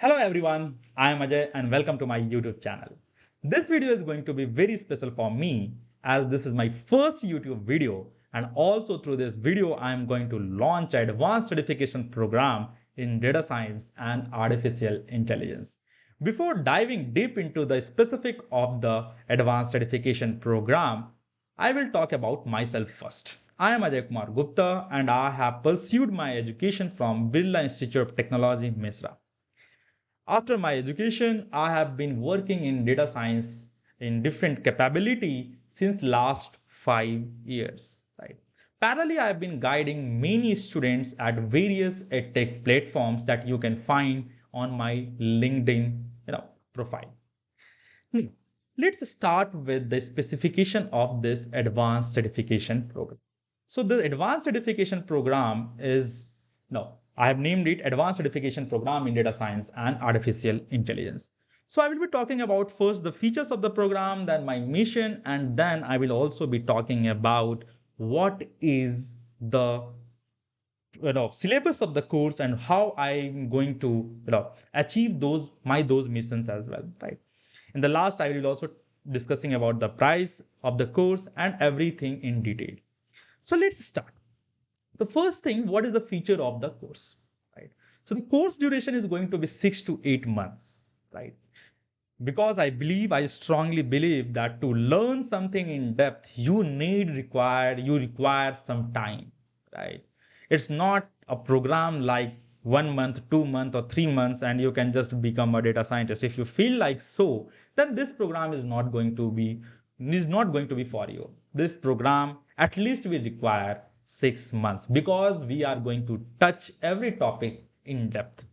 Hello everyone, I am Ajay and welcome to my YouTube channel. This video is going to be very special for me as this is my first YouTube video, and also through this video I am going to launch an advanced certification program in data science and artificial intelligence. Before diving deep into the specific of the advanced certification program, I will talk about myself first. I am Ajay Kumar Gupta and I have pursued my education from Birla Institute of Technology, Misra. After my education, I have been working in data science in different capability since last 5 years. Right. Parallelly, I have been guiding many students at various edtech platforms that you can find on my LinkedIn profile. Hmm. Let's start with the specification of this advanced certification program. So the advanced certification program is, no, I have named it Advanced Certification Program in Data Science and Artificial Intelligence. So I will be talking about first the features of the program, then my mission, and then I will also be talking about what is the syllabus of the course and how I'm going to achieve those missions as well, right? In the last, I will also discussing about the price of the course and everything in detail. So let's start. The first thing, what is the feature of the course, right? So the course duration is going to be 6 to 8 months, right? Because I strongly believe that to learn something in depth, you require some time, right? It's not a program like 1 month, 2 months, or 3 months, and you can just become a data scientist. If you feel like so, then this program is not going to be for you. This program at least will require 6 months because we are going to touch every topic in depth,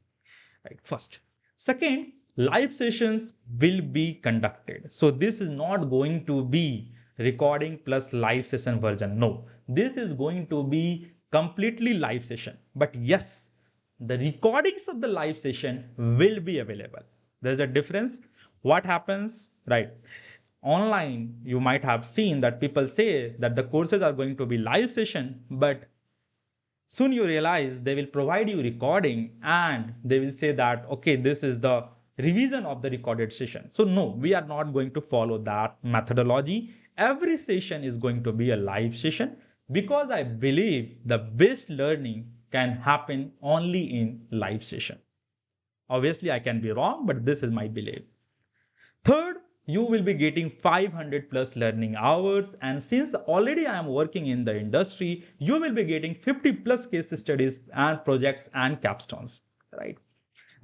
right? First. Second, live sessions will be conducted. So this is not going to be recording plus live session version. No, this is going to be completely live session. But yes, the recordings of the live session will be available. There's a difference. What happens, right? Online, you might have seen that people say that the courses are going to be live session, but soon you realize they will provide you recording and they will say that, okay, this is the revision of the recorded session. So no, we are not going to follow that methodology. Every session is going to be a live session because I believe the best learning can happen only in live session. Obviously, I can be wrong, but this is my belief. Third, you will be getting 500 plus learning hours. And since already I am working in the industry, you will be getting 50 plus case studies and projects and capstones, right?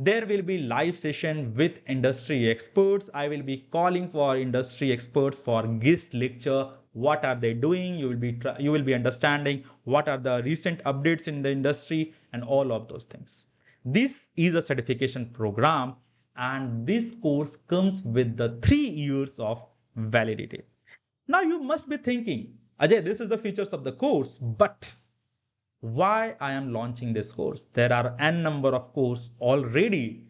There will be live session with industry experts. I will be calling for industry experts for guest lecture. What are they doing? You will be understanding what are the recent updates in the industry and all of those things. This is a certification program and this course comes with the 3 years of validity. Now you must be thinking, Ajay, this is the features of the course, but why I am launching this course? There are n number of courses already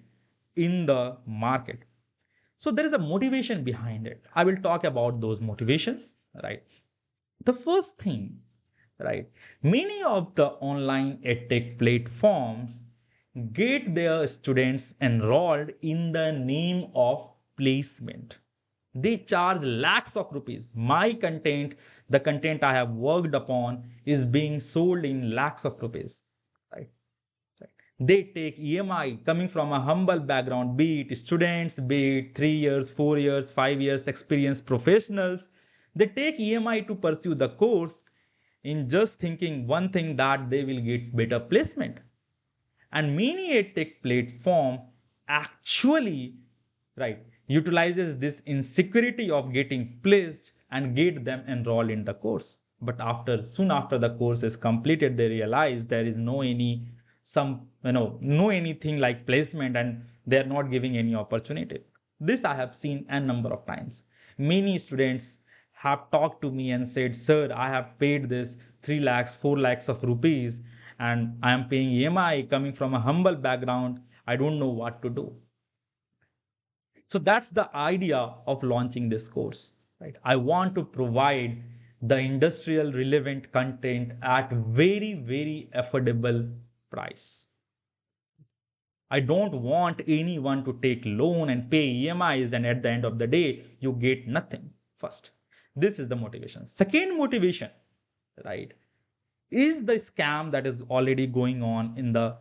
in the market. So there is a motivation behind it. I will talk about those motivations, right? The first thing, right? Many of the online edtech platforms get their students enrolled in the name of placement. They charge lakhs of rupees. My content, the content I have worked upon, is being sold in lakhs of rupees. Right? Right. They take EMI coming from a humble background, be it students, be it 3 years, 4 years, 5 years experienced professionals. They take EMI to pursue the course in just thinking one thing that they will get better placement. And many edtech platform actually, right, utilizes this insecurity of getting placed and get them enrolled in the course. But soon after the course is completed, they realize there is no anything like placement and they are not giving any opportunity. This I have seen a number of times. Many students have talked to me and said, sir, I have paid this 3 lakhs, 4 lakhs of rupees and I am paying EMI coming from a humble background. I don't know what to do. So that's the idea of launching this course, right? I want to provide the industrial relevant content at very, very affordable price. I don't want anyone to take loan and pay EMIs and at the end of the day, you get nothing. First, this is the motivation. Second motivation, right, is the scam that is already going on in the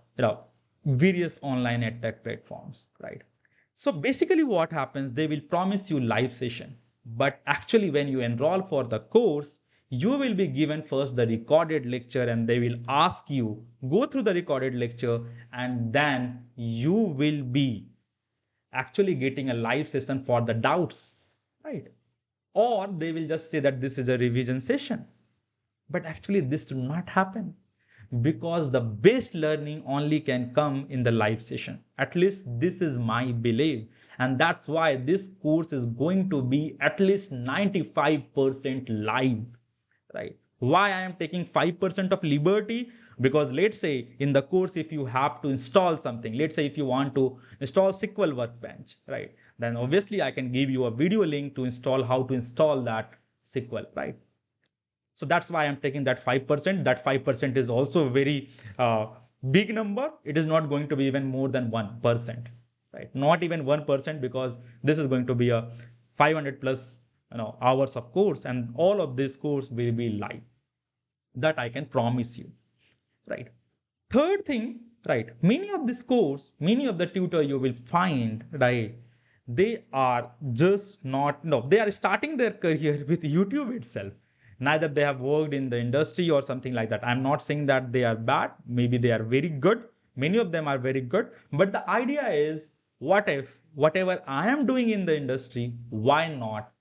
various online edtech platforms, right? So basically what happens, they will promise you live session, but actually when you enroll for the course, you will be given first the recorded lecture and they will ask you go through the recorded lecture, and then you will be actually getting a live session for the doubts, right? Or they will just say that this is a revision session. But actually this do not happen, because the best learning only can come in the live session. At least this is my belief. And that's why this course is going to be at least 95% live, right? Why I am taking 5% of liberty? Because let's say in the course, if you have to install something, let's say if you want to install SQL Workbench, right? Then obviously I can give you a video link to install how to install that SQL, right? So that's why I'm taking that 5%. That 5% is also a very big number. It is not going to be even more than 1%, right? Not even 1%, because this is going to be a 500 plus hours of course, and all of this course will be live. That I can promise you, right? Third thing, right? Many of this course, many of the tutor you will find, right? They are just not, no, they are starting their career with YouTube itself. Neither they have worked in the industry or something like that. I'm not saying that they are bad. Maybe they are very good. Many of them are very good. But the idea is, what if whatever I am doing in the industry, why not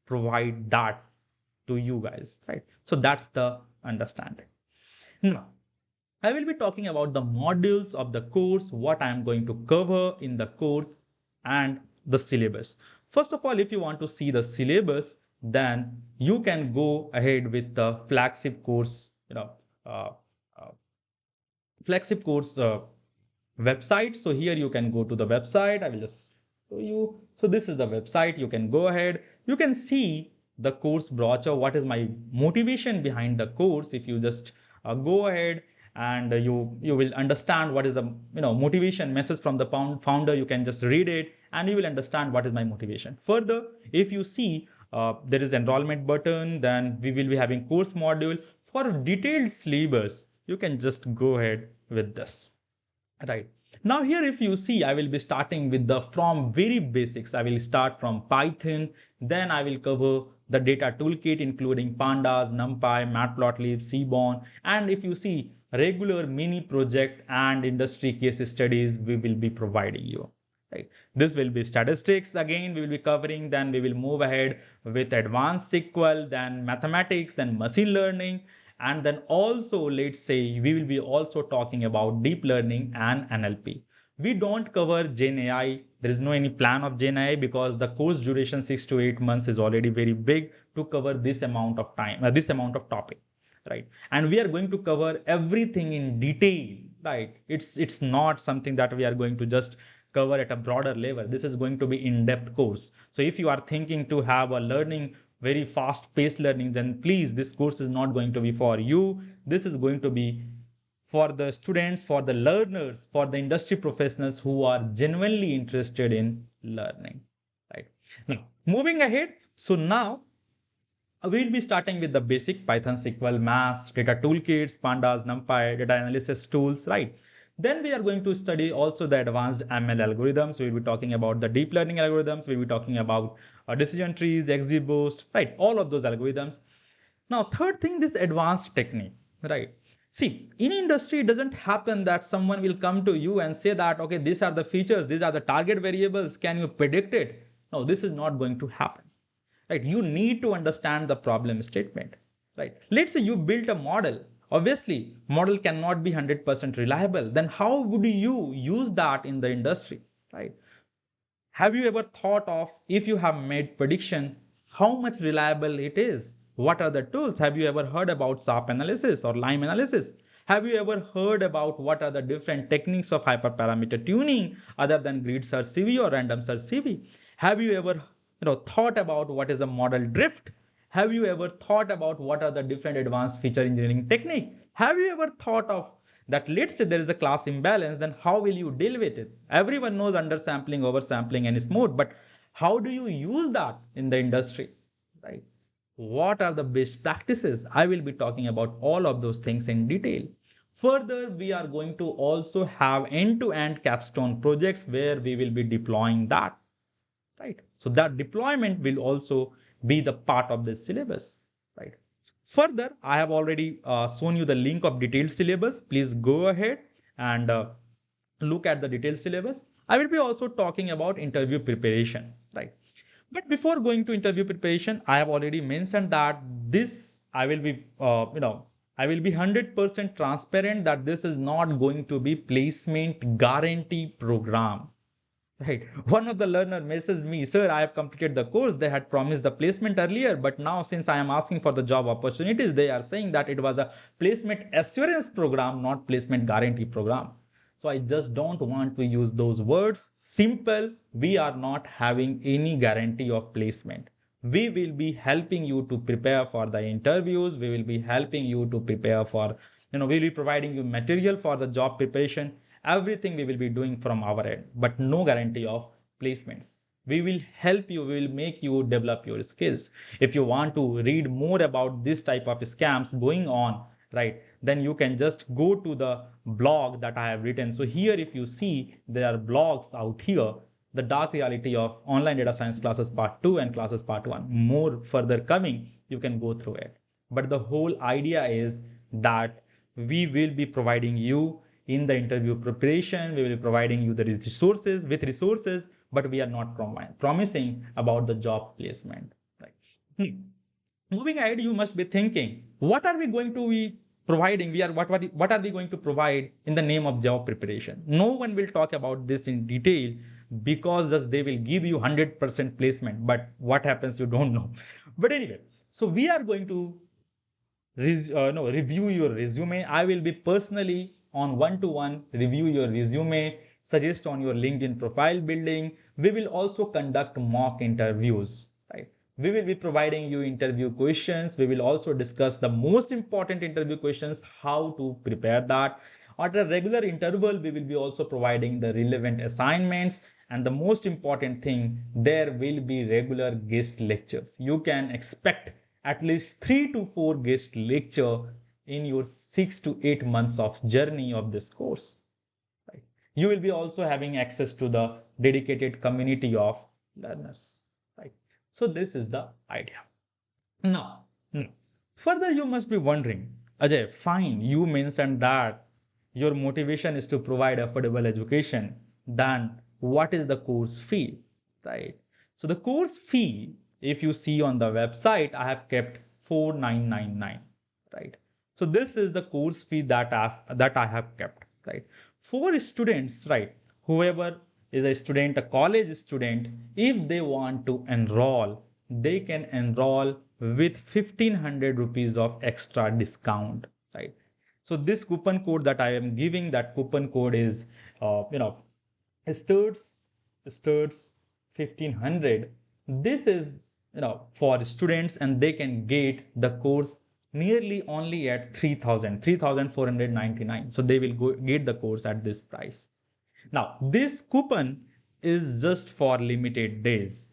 provide that to you guys, right? So that's the understanding. Now, I will be talking about the modules of the course, what I am going to cover in the course, and the syllabus. First of all, if you want to see the syllabus, then you can go ahead with the flagship course, uh, uh, flagship course website. So here you can go to the website. I will just show you. So this is the website. You can go ahead. You can see the course brochure. What is my motivation behind the course? If you just go ahead and you will understand what is the motivation message from the founder. You can just read it and you will understand what is my motivation. Further, if you see there is enrollment button, then we will be having course module. For detailed syllabus, you can just go ahead with this. Right. Now here, if you see, I will be starting with the from very basics. I will start from Python, then I will cover the data toolkit, including pandas, numpy, matplotlib, seaborn. And if you see regular mini project and industry case studies, we will be providing you. Right. This will be statistics. Again, we will be covering. Then we will move ahead with advanced SQL, then mathematics, then machine learning. And then also, let's say we will be also talking about deep learning and NLP. We don't cover Gen AI. There is no any plan of Gen AI because the course duration 6 to 8 months is already very big to cover this amount of time, this amount of topic, right? And we are going to cover everything in detail, right? It's not something that we are going to just cover at a broader level. This is going to be in-depth course. So if you are thinking to have a learning very fast paced learning, then please, this course is not going to be for you. This is going to be for the students, for the learners, for the industry professionals who are genuinely interested in learning, right? Now, moving ahead. So now we'll be starting with the basic Python, SQL, maths, data toolkits, pandas, numpy, data analysis tools, right? Then we are going to study also the advanced ML algorithms. We'll be talking about the deep learning algorithms. We'll be talking about decision trees, XGBoost, right? All of those algorithms. Now, third thing, this advanced technique, right? See, in industry, it doesn't happen that someone will come to you and say that, okay, these are the features, these are the target variables. Can you predict it? No, this is not going to happen, right? You need to understand the problem statement, right? Let's say you built a model. Obviously, model cannot be 100% reliable. Then how would you use that in the industry, right? Have you ever thought of, if you have made prediction, how much reliable it is? What are the tools? Have you ever heard about SAP analysis or LIME analysis? Have you ever heard about what are the different techniques of hyperparameter tuning other than grid search CV or random search CV? Have you ever thought about what is a model drift? Have you ever thought about what are the different advanced feature engineering technique? Have you ever thought of that let's say there is a class imbalance, then how will you deal with it? Everyone knows undersampling, oversampling, and smooth, but how do you use that in the industry, right? What are the best practices? I will be talking about all of those things in detail. Further, we are going to also have end-to-end capstone projects where we will be deploying that, right? So that deployment will also be the part of this syllabus, right? Further, I have already shown you the link of detailed syllabus. Please go ahead and look at the detailed syllabus. I will be also talking about interview preparation, right? But before going to interview preparation, I have already mentioned that this I will be, I will be 100% transparent that this is not going to be placement guarantee program. Right. One of the learner messaged me, sir, I have completed the course. They had promised the placement earlier, but now since I am asking for the job opportunities, they are saying that it was a placement assurance program, not placement guarantee program. So I just don't want to use those words. Simple, we are not having any guarantee of placement. We will be helping you to prepare for the interviews. We will be helping you to prepare for, we'll be providing you material for the job preparation. Everything we will be doing from our end, but no guarantee of placements. We will help you, we will make you develop your skills. If you want to read more about this type of scams going on, right, then you can just go to the blog that I have written. So here, if you see, there are blogs out here, the dark reality of online data science classes part 2 and classes part 1. More further coming, you can go through it. But the whole idea is that we will be providing you in the interview preparation, we will be providing you the resources, but we are not promising about the job placement. Right? Moving ahead, you must be thinking, what are we going to be providing? What are we going to provide in the name of job preparation? No one will talk about this in detail because just they will give you 100% placement, but what happens you don't know. But anyway, so we are going to review your resume. I will be personally on one-to-one review your resume, suggest on your LinkedIn profile building. We will also conduct mock interviews, right? We will be providing you interview questions. We will also discuss the most important interview questions, how to prepare that. At a regular interval, we will be also providing the relevant assignments. And the most important thing, there will be regular guest lectures. You can expect at least 3 to 4 guest lecture in your 6 to 8 months of journey of this course. Right? You will be also having access to the dedicated community of learners. Right? So this is the idea. Now, further you must be wondering, Ajay, fine, you mentioned that your motivation is to provide affordable education. Then what is the course fee? Right? So the course fee, if you see on the website, I have kept 4999, right? So this is the course fee that I have kept, right? For students, right? Whoever is a student, a college student, if they want to enroll, they can enroll with 1500 rupees of extra discount, right? So this coupon code that I am giving, that coupon code is, studs 1500. This is, for students, and they can get the course nearly only at 3499. So they will get the course at this price. Now this coupon is just for limited days.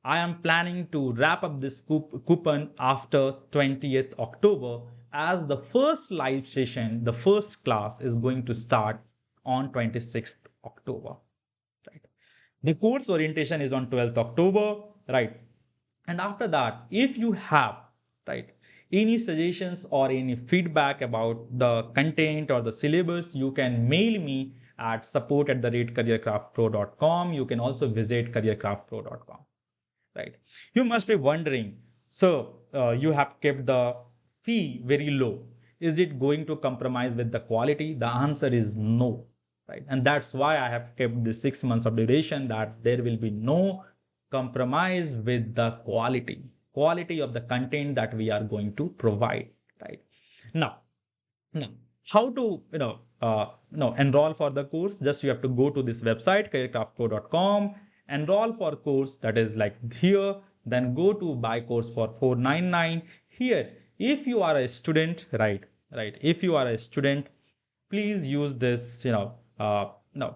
I am planning to wrap up this coupon after 20th October, as the first live session, the first class is going to start on 26th October. Right? The course orientation is on 12th October, right? And after that, if you have, right, any suggestions or any feedback about the content or the syllabus, you can mail me at support@careercraftpro.com. You can also visit careercraftpro.com, right? You must be wondering, so you have kept the fee very low. Is it going to compromise with the quality? The answer is no, right? And that's why I have kept the 6 months of duration, that there will be no compromise with the quality of the content that we are going to provide, right? Now, how to enroll for the course? Just you have to go to this website, careercraftpro.com, enroll for course, that is like here, then go to buy course for 499. Here, if you are a student, right, if you are a student, please use this, no,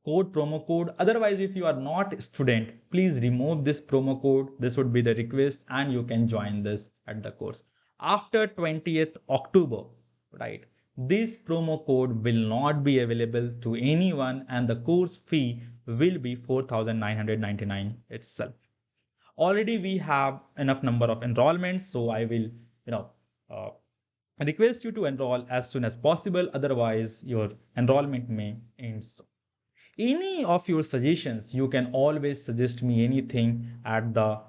promo code. Otherwise, if you are not a student, please remove this promo code. This would be the request, and you can join this at the course after 20th October, right? This promo code will not be available to anyone, and the course fee will be 4,999 itself. Already we have enough number of enrollments, so I will, uh, request you to enroll as soon as possible. Otherwise, your enrollment may end soon. Any of your suggestions, you can always suggest me anything at the,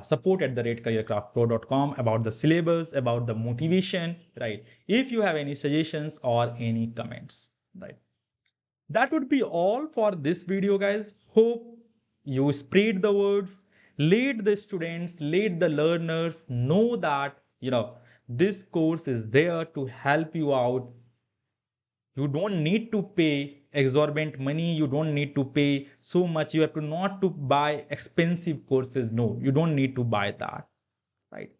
support at the rate careercraftpro.com about the syllabus, about the motivation, right? If you have any suggestions or any comments, right? That would be all for this video, guys. Hope you spread the words, let the students, let the learners know that, this course is there to help you out. You don't need to pay exorbitant money. You don't need to pay so much. You have to not to buy expensive courses. No, you don't need to buy that, right?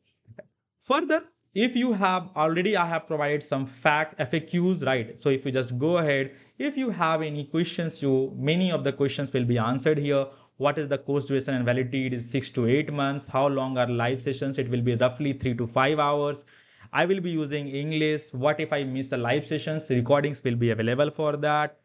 Further, if you have already, I have provided some FAQs, right? So if you just go ahead, if you have any questions, many of the questions will be answered here. What is the course duration and validity? It is 6 to 8 months. How long are live sessions? It will be roughly 3 to 5 hours. I will be using English. What if I miss the live sessions? Recordings will be available for that.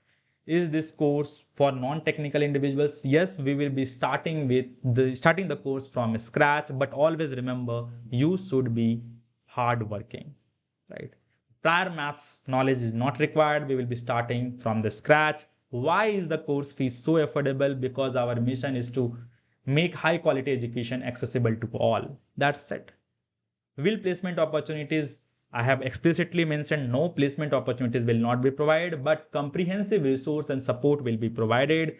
Is this course for non-technical individuals? Yes, we will be starting the course from scratch, but always remember, you should be hardworking, right? Prior maths knowledge is not required. We will be starting from the scratch. Why is the course fee so affordable? Because our mission is to make high quality education accessible to all. That's it. Will placement opportunities, I have explicitly mentioned no placement opportunities will not be provided, but comprehensive resource and support will be provided.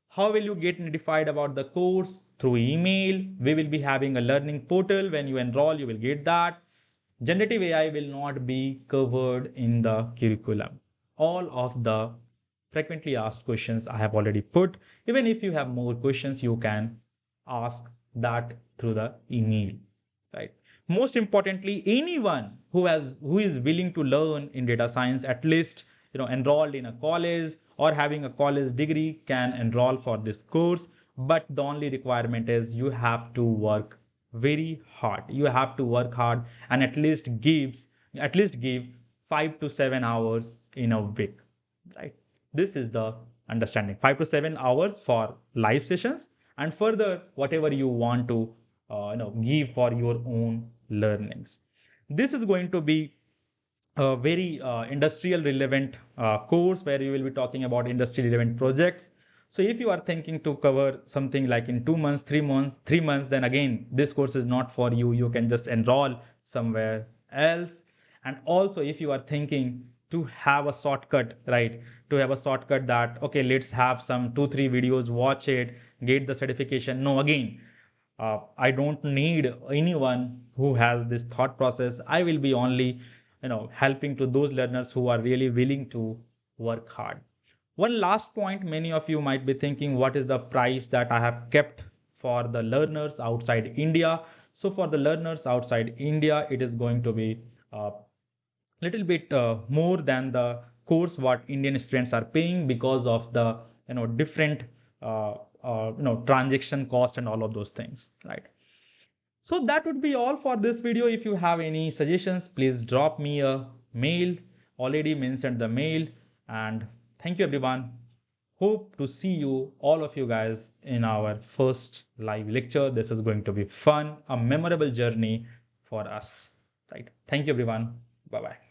How will you get notified about the course? Through email. We will be having a learning portal. When you enroll, you will get that. Generative AI will not be covered in the curriculum. All of the frequently asked questions I have already put. Even if you have more questions, you can ask that through the email, right? Most importantly, anyone who is willing to learn in data science, at least enrolled in a college or having a college degree, can enroll for this course. But the only requirement is you have to work very hard. You have to work hard and at least give 5 to 7 hours in a week, right? This is the understanding. 5 to 7 hours for live sessions, and further whatever you want to give for your own learnings. This is going to be a very industrial relevant course where you will be talking about industry relevant projects. So if you are thinking to cover something like in 2 months, 3 months, then again, this course is not for you. You can just enroll somewhere else. And also, if you are thinking to have a shortcut, right? To have a shortcut that, okay, let's have some 2, 3 videos, watch it, get the certification. No, again, I don't need anyone who has this thought process. I will be only, helping to those learners who are really willing to work hard. One last point, many of you might be thinking, what is the price that I have kept for the learners outside India? So for the learners outside India, it is going to be a little bit more than the course what Indian students are paying because of the different uh, transaction cost and all of those things, right? So that would be all for this video. If you have any suggestions, please drop me a mail. Already mentioned the mail. And thank you, everyone. Hope to see you, all of you guys, in our first live lecture. This is going to be fun, a memorable journey for us, right? Thank you, everyone. Bye bye.